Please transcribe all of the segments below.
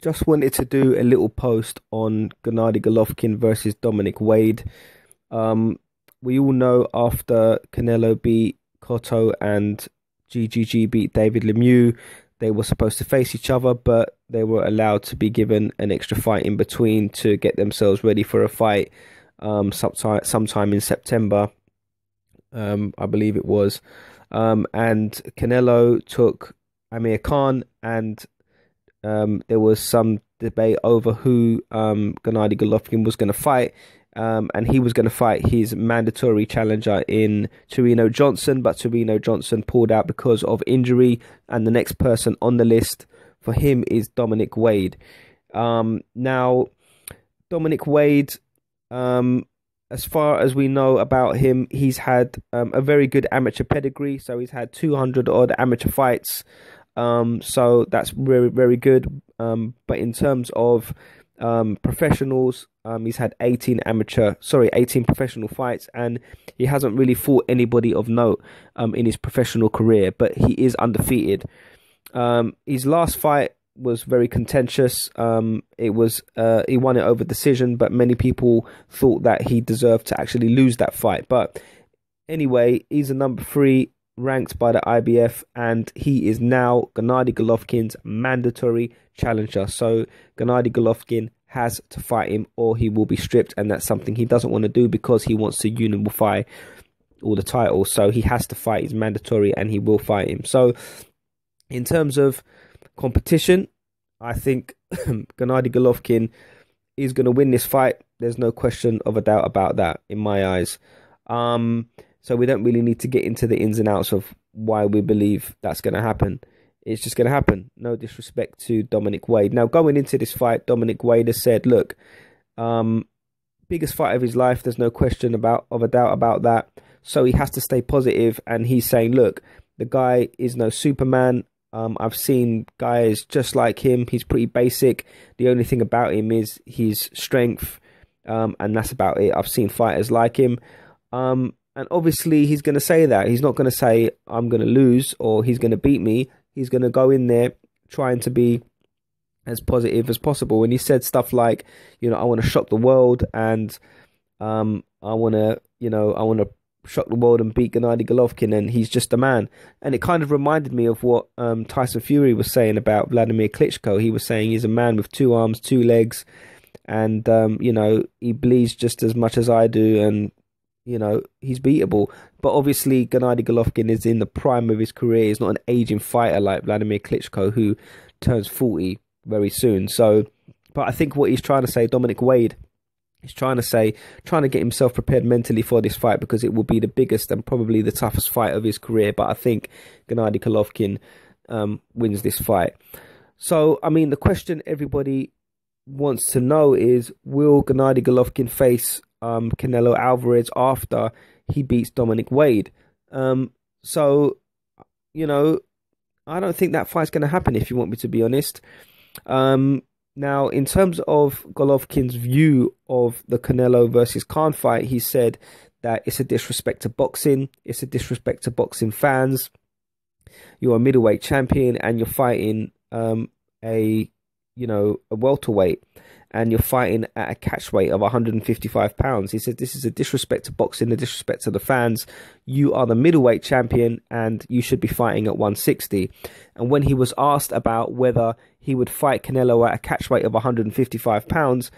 just wanted to do a little post on Gennady Golovkin versus Dominic Wade. Um, we all know after Canelo beat Cotto and GGG beat David Lemieux, they were supposed to face each other, but they were allowed to be given an extra fight in between to get themselves ready for a fight sometime in September, I believe it was. And Canelo took Amir Khan, and there was some debate over who Gennady Golovkin was going to fight. And he was going to fight his mandatory challenger in Torino Johnson, but Torino Johnson pulled out because of injury, and the next person on the list for him is Dominic Wade. Now, Dominic Wade, as far as we know about him, he's had a very good amateur pedigree, so he's had 200 odd amateur fights. So that's very, very good. But in terms of professionals, he's had 18 professional fights, and he hasn't really fought anybody of note in his professional career, but he is undefeated. His last fight was very contentious. It was he won it over decision, but many people thought that he deserved to actually lose that fight. But anyway, he's a number 3 ranked by the IBF, and he is now Gennady Golovkin's mandatory challenger. So Gennady Golovkin has to fight him or he will be stripped, and that's something he doesn't want to do because he wants to unify all the titles. So he has to fight. He's mandatory and he will fight him. So in terms of competition, I think Gennady Golovkin is going to win this fight. There's no question of a doubt about that in my eyes. So we don't really need to get into the ins and outs of why we believe that's going to happen. It's just going to happen. No disrespect to Dominic Wade. Now, going into this fight, Dominic Wade has said, look, biggest fight of his life. There's no question of a doubt about that. So he has to stay positive. And he's saying, look, the guy is no Superman. I've seen guys just like him. He's pretty basic. The only thing about him is his strength. And that's about it. I've seen fighters like him. And obviously he's going to say that. He's not going to say, I'm going to lose or he's going to beat me. He's going to go in there trying to be as positive as possible. And he said stuff like, I want to shock the world, and I want to shock the world and beat Gennady Golovkin, and he's just a man. And it kind of reminded me of what Tyson Fury was saying about Vladimir Klitschko. He was saying he's a man with 2 arms, 2 legs, and, he bleeds just as much as I do, and he's beatable. But obviously Gennady Golovkin is in the prime of his career. He's not an aging fighter like Vladimir Klitschko, who turns 40 very soon. So, but I think what he's trying to say, Dominic Wade, he's trying to get himself prepared mentally for this fight, because it will be the biggest and probably the toughest fight of his career. But I think Gennady Golovkin wins this fight. So, I mean, the question everybody wants to know is, will Gennady Golovkin face Canelo Alvarez after he beats Dominic Wade? So, I don't think that fight's going to happen, if you want me to be honest. Now, in terms of Golovkin's view of the Canelo versus Khan fight, he said that it's a disrespect to boxing. It's a disrespect to boxing fans. You're a middleweight champion and you're fighting a welterweight, and you're fighting at a catch weight of 155 pounds. He said this is a disrespect to boxing, a disrespect to the fans. You are the middleweight champion and you should be fighting at 160. And when he was asked about whether he would fight Canelo at a catch weight of 155 pounds,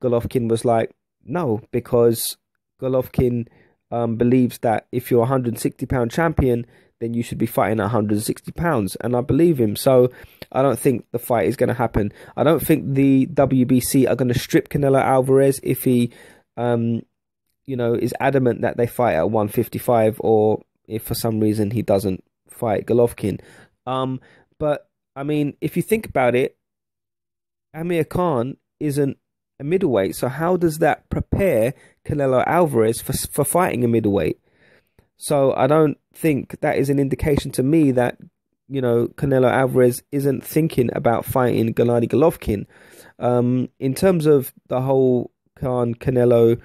Golovkin was like, no, because Golovkin believes that if you're a 160-pound champion, then you should be fighting at 160 pounds. And I believe him. So I don't think the fight is going to happen. I don't think the WBC are going to strip Canelo Alvarez if he, is adamant that they fight at 155, or if for some reason he doesn't fight Golovkin. But I mean, if you think about it, Amir Khan isn't a middleweight. So how does that prepare Canelo Alvarez for fighting a middleweight? So I don't think that is an indication to me that, Canelo Alvarez isn't thinking about fighting Gennady Golovkin. In terms of the whole Khan-Canelo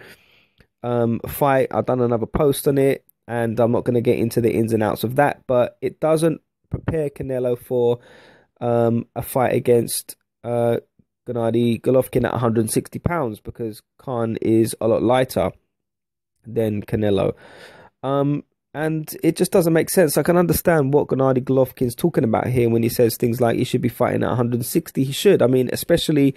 fight, I've done another post on it, and I'm not going to get into the ins and outs of that, but it doesn't prepare Canelo for a fight against Gennady Golovkin at 160 pounds because Khan is a lot lighter than Canelo. And it just doesn't make sense. I can understand what Gennady Golovkin's talking about here when he says things like he should be fighting at 160. He should. I mean, especially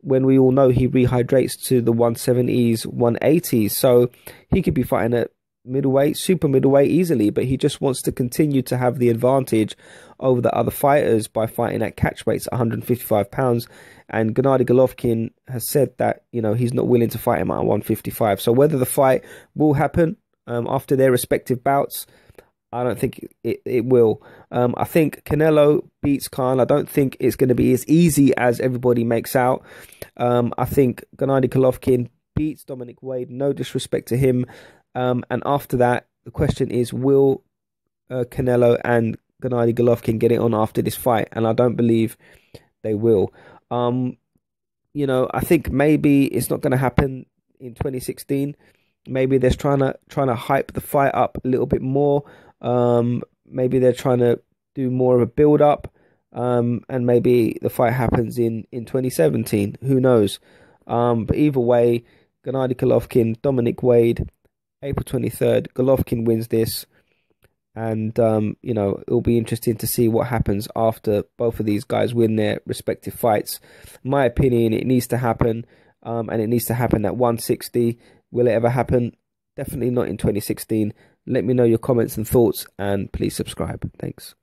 when we all know he rehydrates to the 170s, 180s. So he could be fighting at middleweight, super middleweight easily, but he just wants to continue to have the advantage over the other fighters by fighting at catch weights at 155 pounds. And Gennady Golovkin has said that, you know, he's not willing to fight him at 155. So whether the fight will happen after their respective bouts, I don't think it will. I think Canelo beats Khan. I don't think it's going to be as easy as everybody makes out. I think Gennady Golovkin beats Dominic Wade. No disrespect to him. And after that, the question is, will Canelo and Gennady Golovkin get it on after this fight? And I don't believe they will. You know, I think maybe it's not going to happen in 2016. Maybe they're trying to hype the fight up a little bit more. Maybe they're trying to do more of a build up. And maybe the fight happens in 2017. Who knows? But either way, Gennady Golovkin, Dominic Wade, April 23rd. Golovkin wins this. And, you know, it'll be interesting to see what happens after both of these guys win their respective fights. In my opinion, it needs to happen. And it needs to happen at 160. Will it ever happen? Definitely not in 2016. Let me know your comments and thoughts, and please subscribe. Thanks.